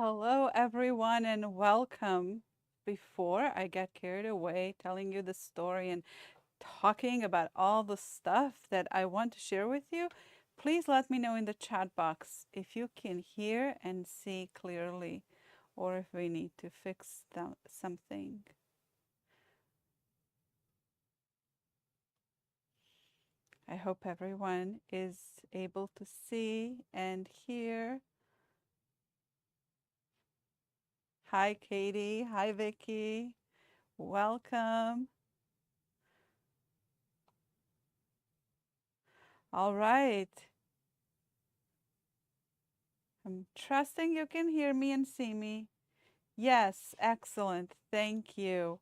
Hello, everyone, and welcome. Before I get carried away telling you the story and talking about all the stuff that I want to share with you, please let me know in the chat box if you can hear and see clearly or if we need to fix something. I hope everyone is able to see and hear. Hi, Katie. Hi, Vicky. Welcome. All right. I'm trusting you can hear me and see me. Yes, excellent. Thank you.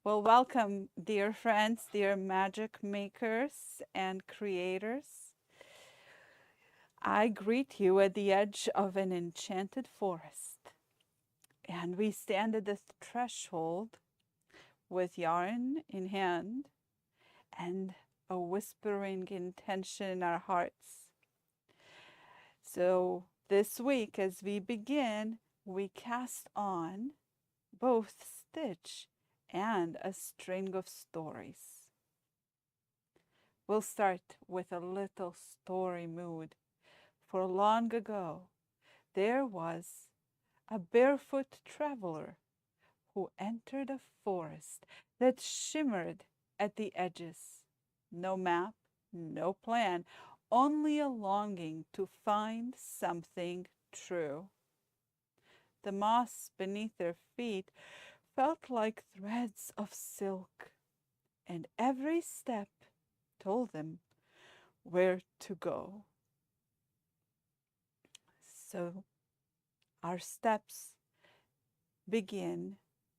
Well, welcome, dear friends, dear magic makers and creators. I greet you at the edge of an enchanted forest, and we stand at the threshold with yarn in hand and a whispering intention in our hearts. So, this week, as we begin, we cast on both stitch and a string of stories. We'll start with a little story mood. For long ago, there was a barefoot traveler who entered a forest that shimmered at the edges. No map, no plan, only a longing to find something true. The moss beneath their feet felt like threads of silk, and every step told them where to go. So our steps begin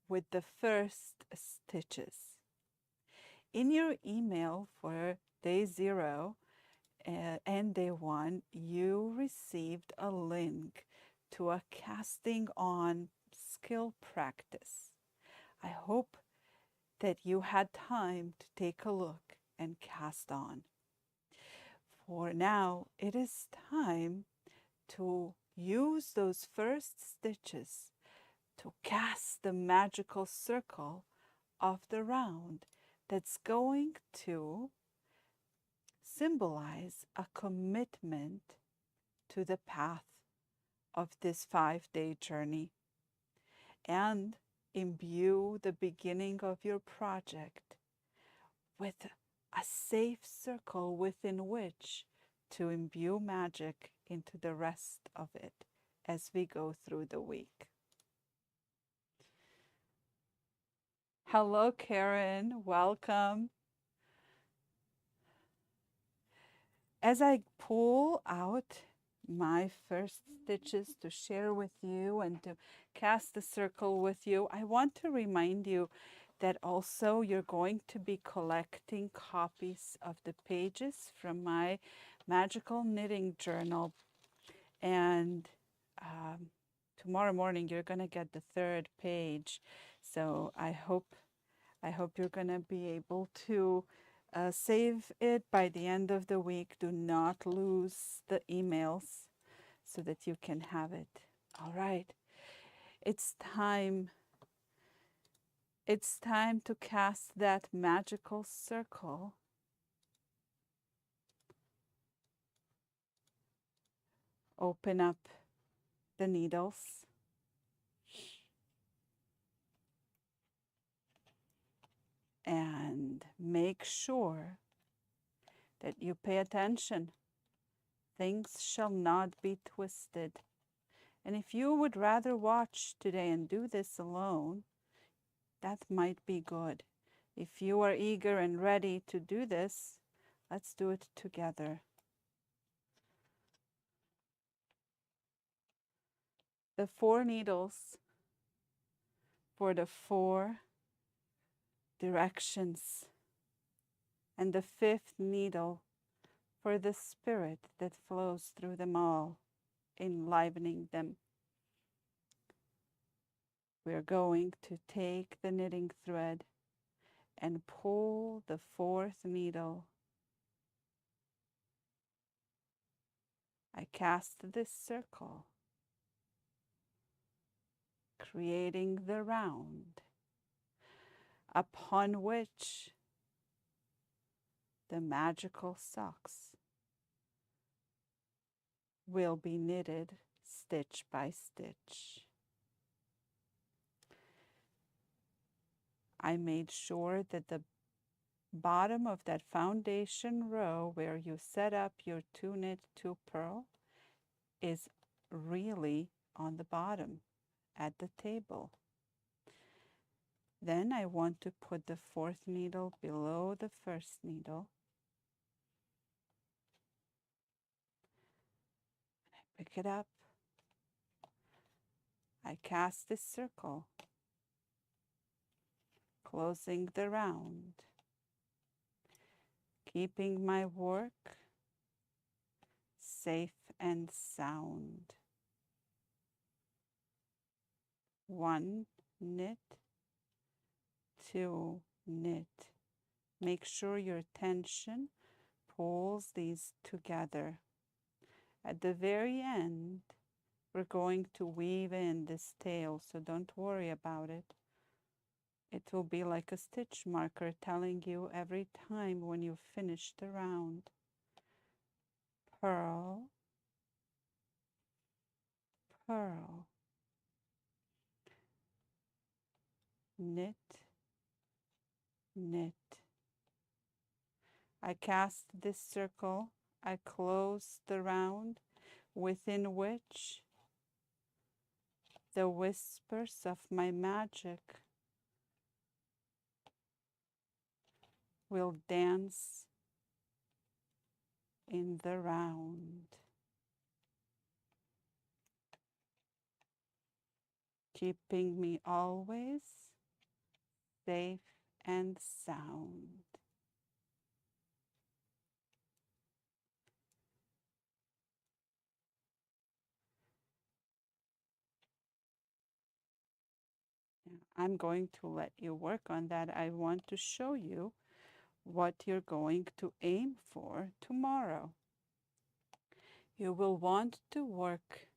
with the first stitches. In your email for day 0 and day 1, you received a link to a casting on skill practice. I hope that you had time to take a look and cast on. For now, it is time to use those first stitches to cast the magical circle of the round that's going to symbolize a commitment to the path of this 5-day journey and imbue the beginning of your project with a safe circle within which to imbue magic into the rest of it as we go through the week. Hello, Karen. Welcome. As I pull out my first stitches to share with you and to cast the circle with you, I want to remind you that also you're going to be collecting copies of the pages from my magical knitting journal. And tomorrow morning, you're going to get the 3rd page. So I hope you're going to be able to save it by the end of the week. Do not lose the emails so that you can have it. All right. It's time. It's time to cast that magical circle. Open up the needles. And make sure that you pay attention. Things shall not be twisted. And if you would rather watch today and do this alone, that might be good. If you are eager and ready to do this, let's do it together. The 4 needles for the 4 directions, and the 5th needle for the spirit that flows through them all, enlivening them. We're going to take the knitting thread and pull the 4th needle. I cast this circle creating the round upon which the magical socks will be knitted stitch by stitch. I made sure that the bottom of that foundation row where you set up your 2 knit 2 purl is really on the bottom at the table. Then I want to put the 4th needle below the 1st needle. I pick it up. I cast this circle, closing the round, keeping my work safe and sound. 1 knit, 2 knit. Make sure your tension pulls these together. At the very end, we're going to weave in this tail, so don't worry about it. It will be like a stitch marker telling you every time when you finish the round. Purl, purl, knit, knit. I cast this circle, I close the round within which the whispers of my magic will dance in the round, keeping me always safe and sound. I'm going to let you work on that. I want to show you what you're going to aim for tomorrow. You will want to work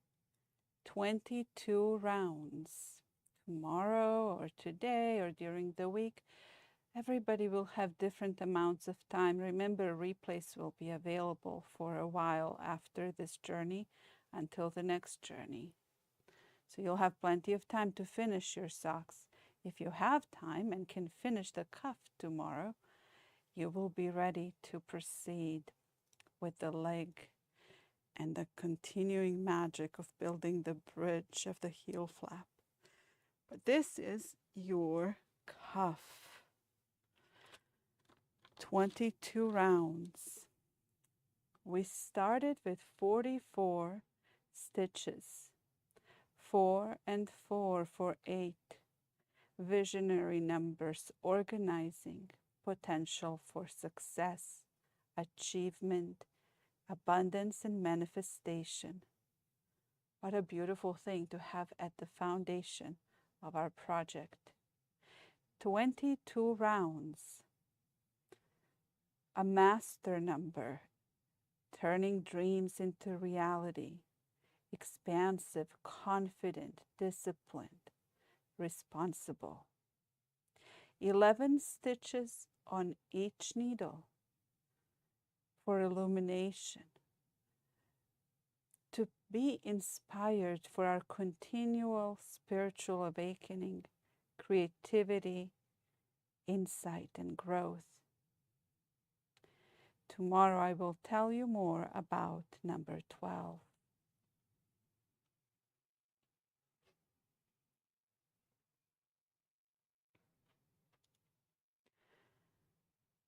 22 rounds tomorrow or today or during the week. Everybody will have different amounts of time. Remember, replays will be available for a while after this journey until the next journey. So you'll have plenty of time to finish your socks. If you have time and can finish the cuff tomorrow, you will be ready to proceed with the leg and the continuing magic of building the bridge of the heel flap. But this is your cuff. 22 rounds. We started with 44 stitches. 4 and 4 for 8. Visionary numbers, organizing, potential for success, achievement, abundance, and manifestation. What a beautiful thing to have at the foundation of our project. 22 rounds. A master number, turning dreams into reality, expansive, confident, disciplined, responsible. 11 stitches on each needle for illumination, to be inspired for our continual spiritual awakening, creativity, insight, and growth. Tomorrow I will tell you more about number 12.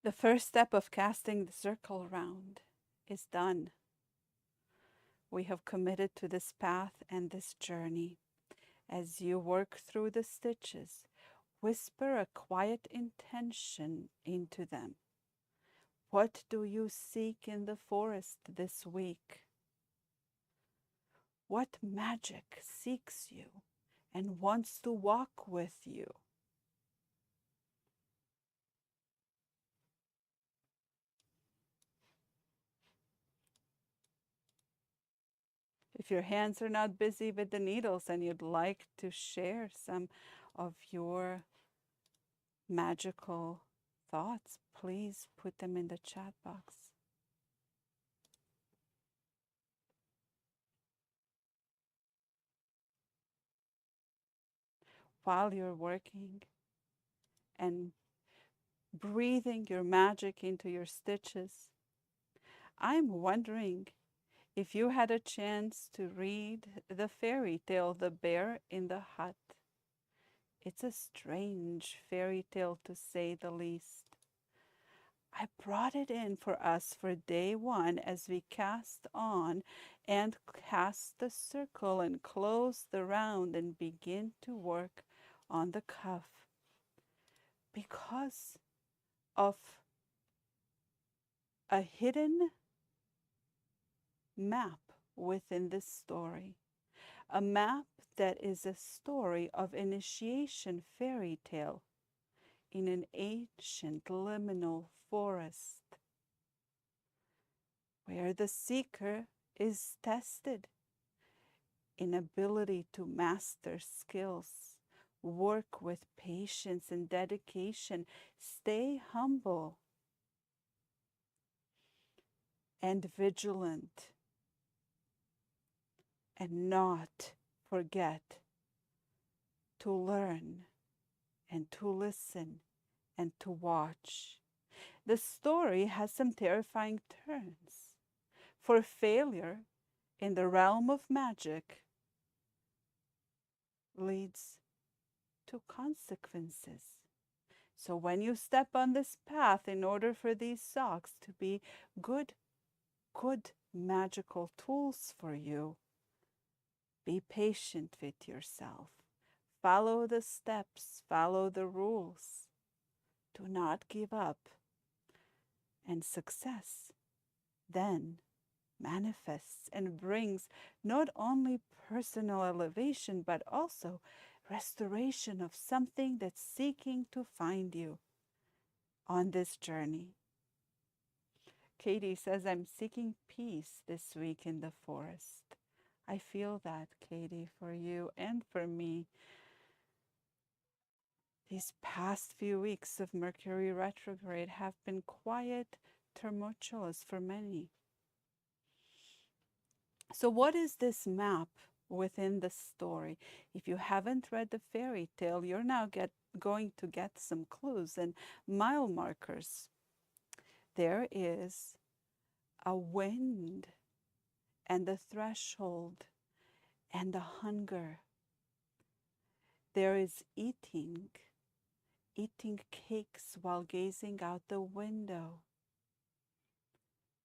The first step of casting the circle round is done. We have committed to this path and this journey. As you work through the stitches, whisper a quiet intention into them. What do you seek in the forest this week? What magic seeks you and wants to walk with you? If your hands are not busy with the needles and you'd like to share some of your magical thoughts, please put them in the chat box. While you're working and breathing your magic into your stitches, I'm wondering if you had a chance to read the fairy tale, The Bear in the Hut. It's a strange fairy tale, to say the least. I brought it in for us for day one as we cast on and cast the circle and close the round and begin to work on the cuff. Because of a hidden map within this story. A map that is a story of initiation fairy tale in an ancient liminal forest where the seeker is tested in ability to master skills, work with patience and dedication, stay humble and vigilant, and not forget to learn and to listen and to watch. The story has some terrifying turns, for failure in the realm of magic leads to consequences. So when you step on this path, in order for these socks to be good magical tools for you, be patient with yourself. Follow the steps, follow the rules. Do not give up. And success then manifests and brings not only personal elevation, but also restoration of something that's seeking to find you on this journey. Katie says, I'm seeking peace this week in the forest. I feel that, Katie, for you and for me. These past few weeks of Mercury retrograde have been quiet, tumultuous for many. So what is this map within the story? If you haven't read the fairy tale, you're now going to get some clues and mile markers. There is a wind and the threshold and the hunger. There is eating cakes while gazing out the window.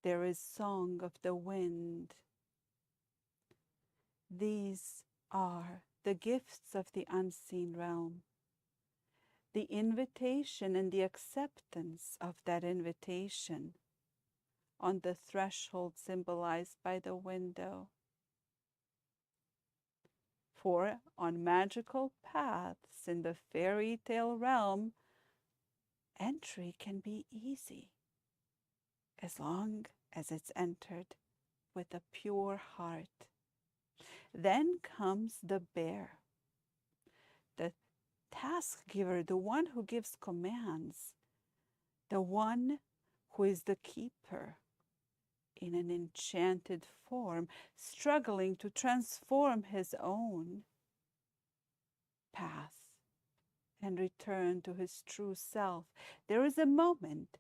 There is song of the wind. These are the gifts of the unseen realm. The invitation and the acceptance of that invitation on the threshold symbolized by the window. For on magical paths in the fairy tale realm, entry can be easy as long as it's entered with a pure heart. Then comes the bear, the task giver, the one who gives commands, the one who is the keeper in an enchanted form, struggling to transform his own path and return to his true self. There is a moment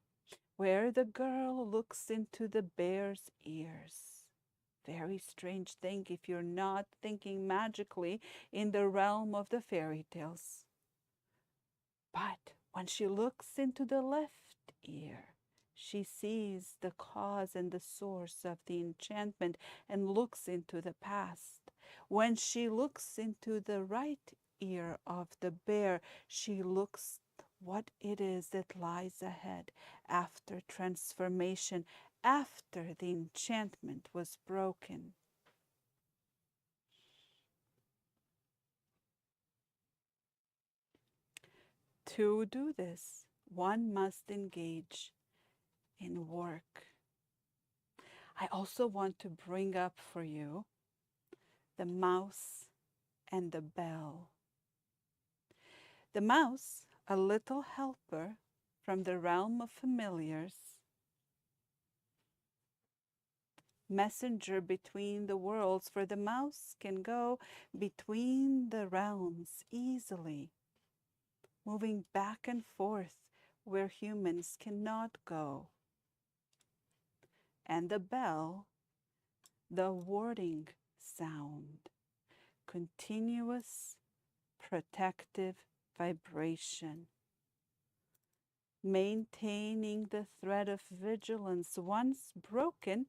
where the girl looks into the bear's ears. Very strange thing if you're not thinking magically in the realm of the fairy tales. But when she looks into the left ear, she sees the cause and the source of the enchantment and looks into the past. When she looks into the right ear of the bear, she looks what it is that lies ahead after transformation, after the enchantment was broken. To do this, one must engage in work. I also want to bring up for you the mouse and the bell. The mouse, a little helper from the realm of familiars, messenger between the worlds, for the mouse can go between the realms easily, moving back and forth where humans cannot go. And the bell, the warding sound, continuous protective vibration, maintaining the thread of vigilance. Once broken,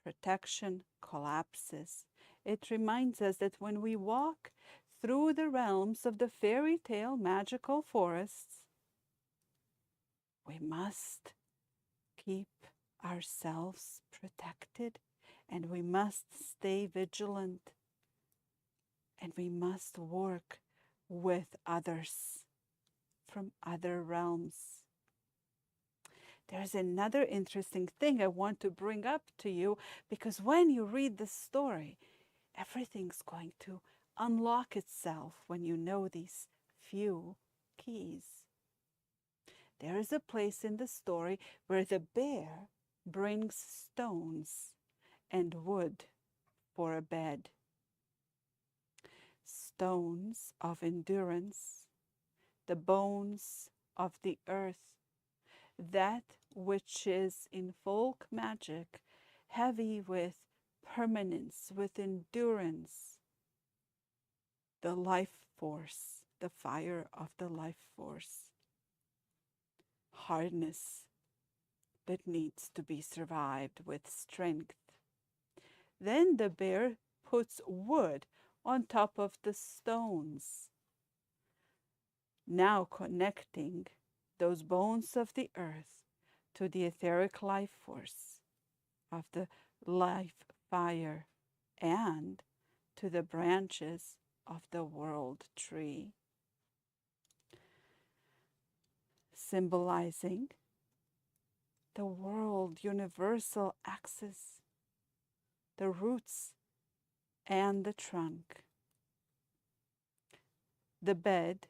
protection collapses. It reminds us that when we walk through the realms of the fairy tale magical forests, we must keep ourselves protected, and we must stay vigilant, and we must work with others from other realms. There's another interesting thing I want to bring up to you, because when you read the story, everything's going to unlock itself when you know these few keys. There is a place in the story where the bear brings stones and wood for a bed. Stones of endurance, the bones of the earth, that which is in folk magic heavy with permanence, with endurance, the life force, the fire of the life force, hardness that needs to be survived with strength. Then the bear puts wood on top of the stones, now connecting those bones of the earth to the etheric life force of the life fire and to the branches of the world tree, symbolizing the world universal axis, the roots and the trunk. The bed,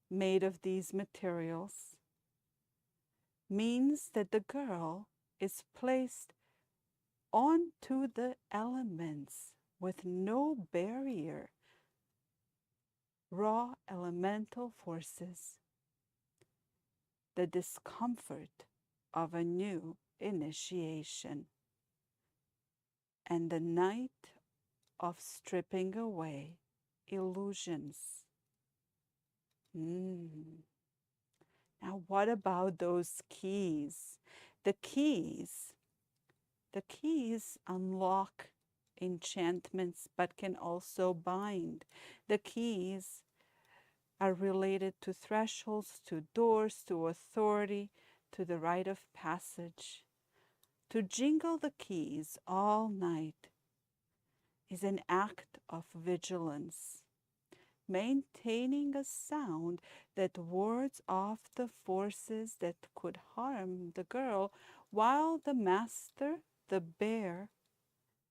made of these materials, means that the girl is placed onto the elements with no barrier, raw elemental forces, the discomfort of a new initiation, and the night of stripping away illusions. Now, what about those keys? The keys unlock enchantments, but can also bind. The keys are related to thresholds, to doors, to authority, to the rite of passage. To jingle the keys all night is an act of vigilance, maintaining a sound that wards off the forces that could harm the girl while the master, the bear,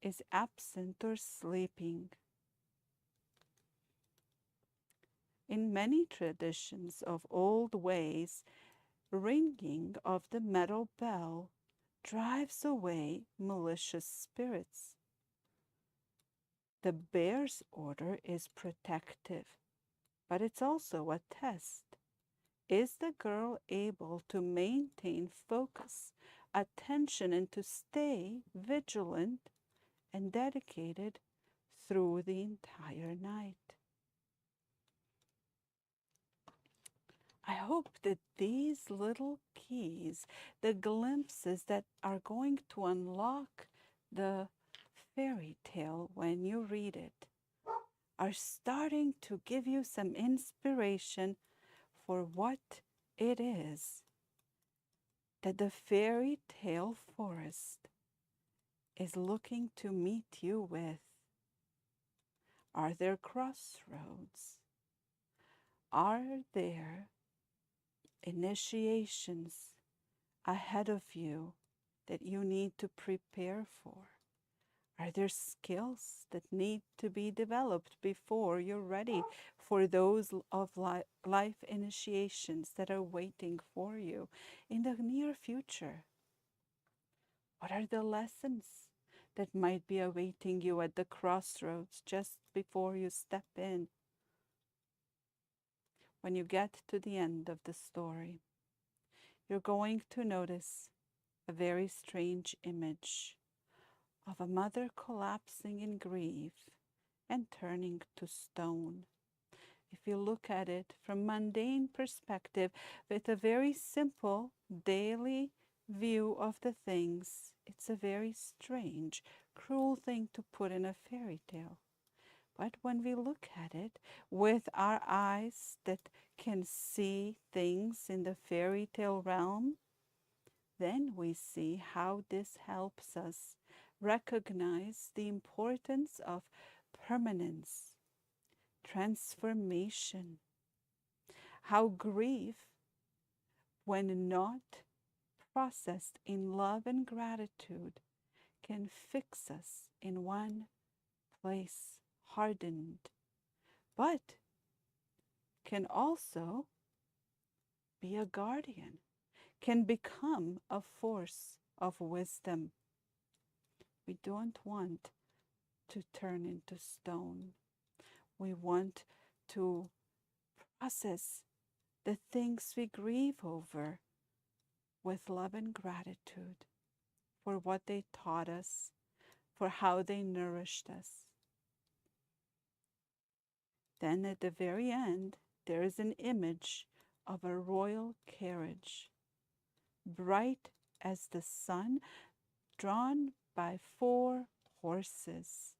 is absent or sleeping. In many traditions of old ways, ringing of the metal bell drives away malicious spirits. The bear's order is protective, but it's also a test. Is the girl able to maintain focus, attention, and to stay vigilant and dedicated through the entire night? I hope that these little keys, the glimpses that are going to unlock the fairy tale when you read it, are starting to give you some inspiration for what it is that the fairy tale forest is looking to meet you with. Are there crossroads? Are there initiations ahead of you that you need to prepare for? Are there skills that need to be developed before you're ready for those of life initiations that are waiting for you in the near future? What are the lessons that might be awaiting you at the crossroads just before you step in? When you get to the end of the story, you're going to notice a very strange image of a mother collapsing in grief and turning to stone. If you look at it from mundane perspective with a very simple daily view of the things, it's a very strange, cruel thing to put in a fairy tale. But when we look at it with our eyes that can see things in the fairy tale realm, then we see how this helps us recognize the importance of permanence, transformation, how grief, when not processed in love and gratitude, can fix us in one place, hardened, but can also be a guardian, can become a force of wisdom. We don't want to turn into stone. We want to process the things we grieve over with love and gratitude for what they taught us, for how they nourished us. Then at the very end, there is an image of a royal carriage, bright as the sun, drawn by 4 horses.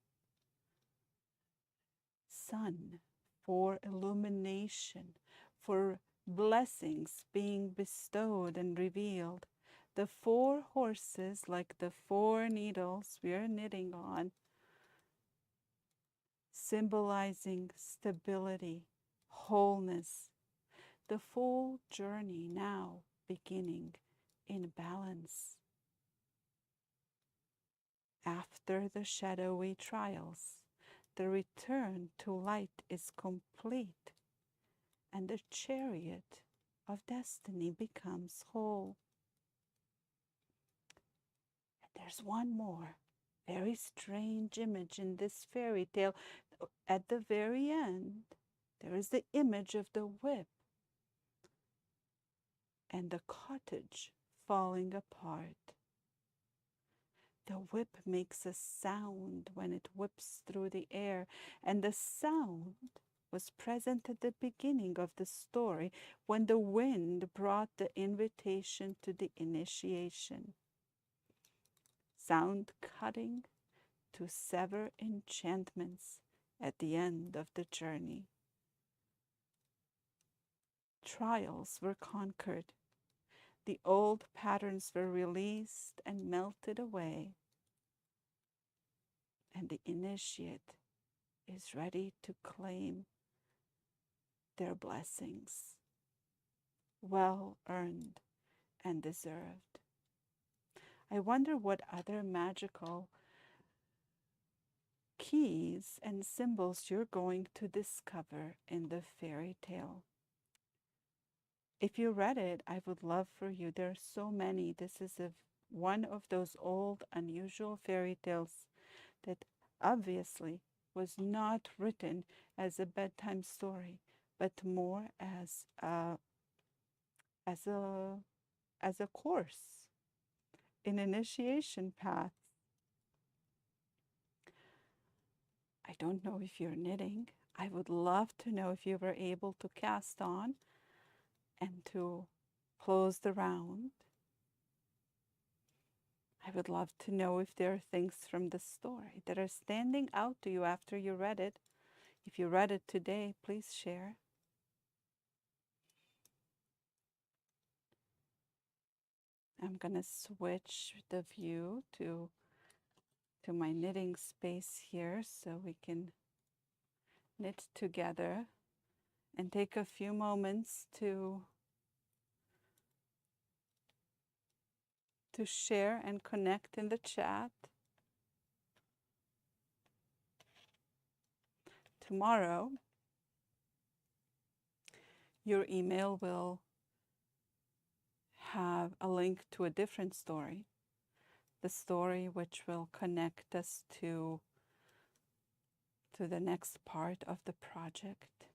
Sun for illumination, for blessings being bestowed and revealed. The 4 horses, like the 4 needles we are knitting on, symbolizing stability, wholeness, the full journey now beginning in balance. After the shadowy trials, the return to light is complete, and the chariot of destiny becomes whole. And there's one more very strange image in this fairy tale. At the very end, there is the image of the whip and the cottage falling apart. The whip makes a sound when it whips through the air, and the sound was present at the beginning of the story when the wind brought the invitation to the initiation. Sound cutting to sever enchantments at the end of the journey. Trials were conquered. The old patterns were released and melted away, and the initiate is ready to claim their blessings, well earned and deserved. I wonder what other magical keys and symbols you're going to discover in the fairy tale. If you read it, I would love for you. There are so many. This is one of those old, unusual fairy tales that obviously was not written as a bedtime story, but more as a course, an initiation path. I don't know if you're knitting. I would love to know if you were able to cast on and to close the round. I would love to know if there are things from the story that are standing out to you after you read it. If you read it today, please share. I'm going to switch the view to my knitting space here so we can knit together and take a few moments to share and connect in the chat. tomorrow, your email will have a link to a different story, the story which will connect us to the next part of the project.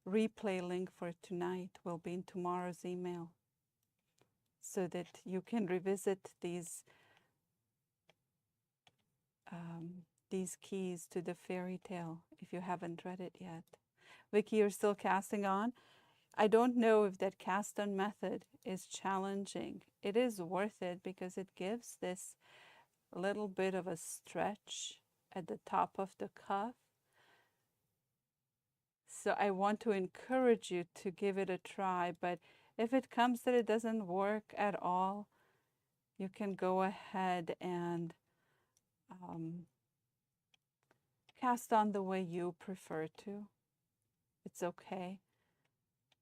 Replay link for tonight will be in tomorrow's email so that you can revisit these keys to the fairy tale if you haven't read it yet. Vicky, you're still casting on? I don't know if that cast on method is challenging. It is worth it because it gives this little bit of a stretch at the top of the cuff. So I want to encourage you to give it a try, but if it comes that it doesn't work at all, you can go ahead and cast on the way you prefer to. It's okay.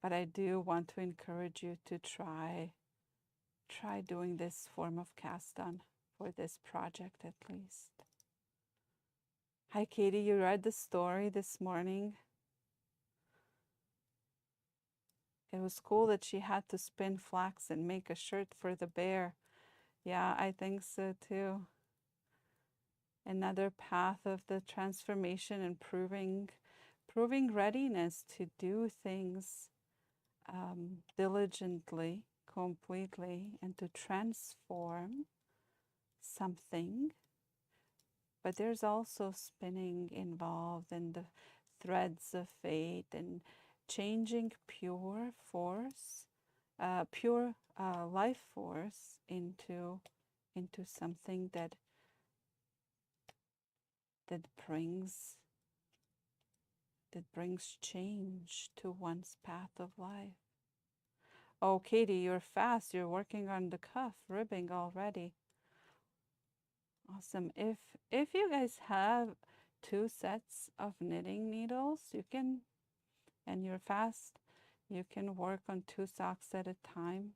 But I do want to encourage you to try doing this form of cast on for this project at least. Hi, Katie. You read the story this morning. It was cool that she had to spin flax and make a shirt for the bear. Yeah, I think so too. Another path of the transformation and proving readiness to do things diligently, completely, and to transform something. But there's also spinning involved in the threads of fate and changing pure force, pure life force into something that brings change to one's path of life. Oh, Katie, you're fast. You're working on the cuff ribbing already. Awesome. If you guys have 2 sets of knitting needles, you can, and you're fast, you can work on 2 socks at a time.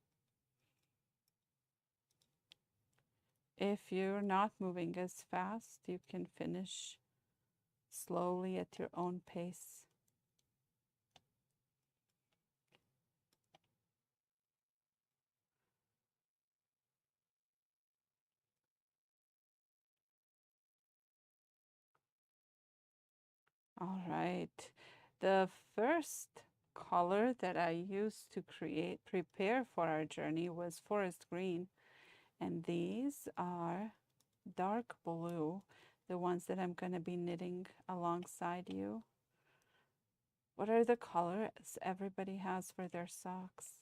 If you're not moving as fast, you can finish slowly at your own pace. All right. The first color that I used to prepare for our journey was forest green. And these are dark blue, the ones that I'm going to be knitting alongside you. What are the colors everybody has for their socks?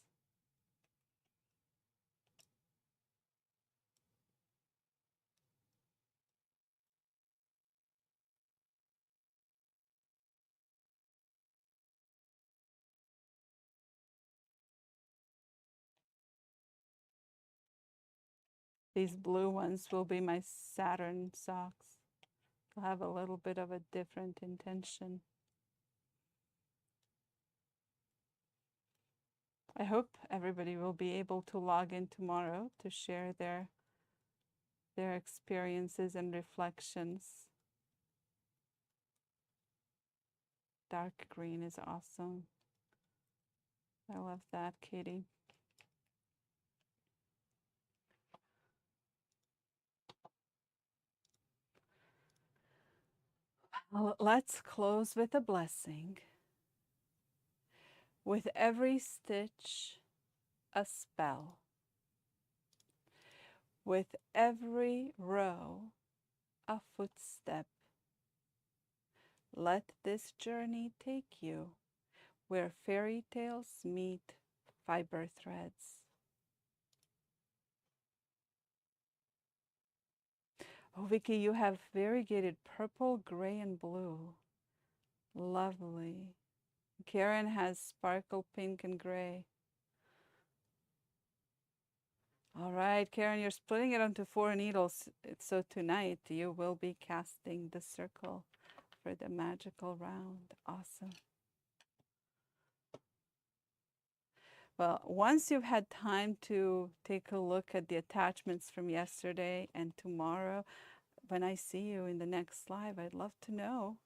These blue ones will be my Saturn socks. They'll have a little bit of a different intention. I hope everybody will be able to log in tomorrow to share their experiences and reflections. Dark green is awesome. I love that, Katie. Well, let's close with a blessing. With every stitch, a spell. With every row, a footstep. Let this journey take you where fairy tales meet fiber threads. Oh, Vicky, you have variegated purple, gray, and blue. Lovely. Karen has sparkle pink and gray. All right, Karen, you're splitting it onto 4 needles. So tonight you will be casting the circle for the magical round. Awesome. Well, once you've had time to take a look at the attachments from yesterday and tomorrow, when I see you in the next live, I'd love to know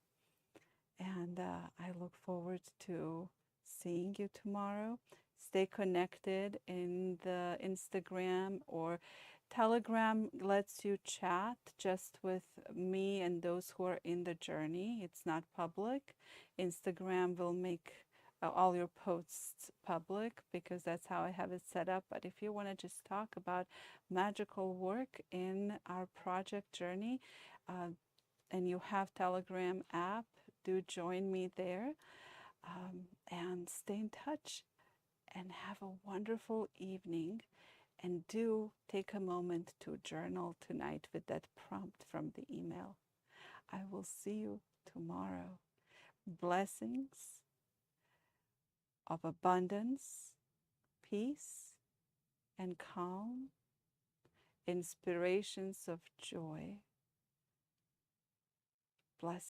And I look forward to seeing you tomorrow. Stay connected in the Instagram or Telegram lets you chat just with me and those who are in the journey. It's not public. Instagram will make all your posts public because that's how I have it set up. But if you want to just talk about magical work in our project journey, and you have Telegram app, do join me there, and stay in touch and have a wonderful evening. And do take a moment to journal tonight with that prompt from the email. I will see you tomorrow. Blessings of abundance, peace, and calm, inspirations of joy. Blessings.